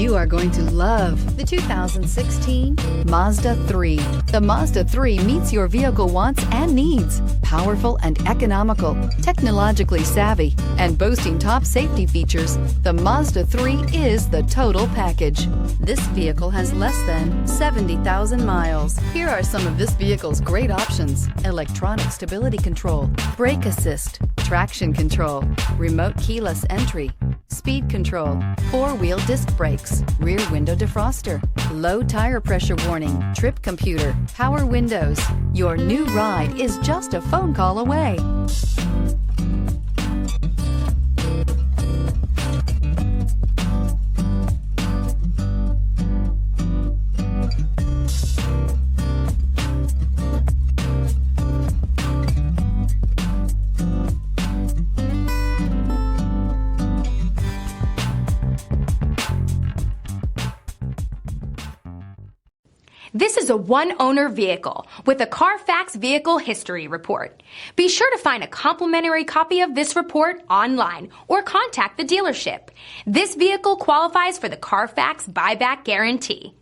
You are going to love the 2016 Mazda 3. The Mazda 3 meets your vehicle wants and needs. Powerful and economical, technologically savvy, and boasting top safety features, the Mazda 3 is the total package. This vehicle has less than 70,000 miles. Here are some of this vehicle's great options: electronic stability control, brake assist, traction control, remote keyless entry, speed control, four-wheel disc brakes, rear window defroster, low tire pressure warning, trip computer, power windows. Your new ride is just a phone call away. This is a one-owner vehicle with a CARFAX Vehicle History Report. Be sure to find a complimentary copy of this report online or contact the dealership. This vehicle qualifies for the CARFAX Buyback Guarantee.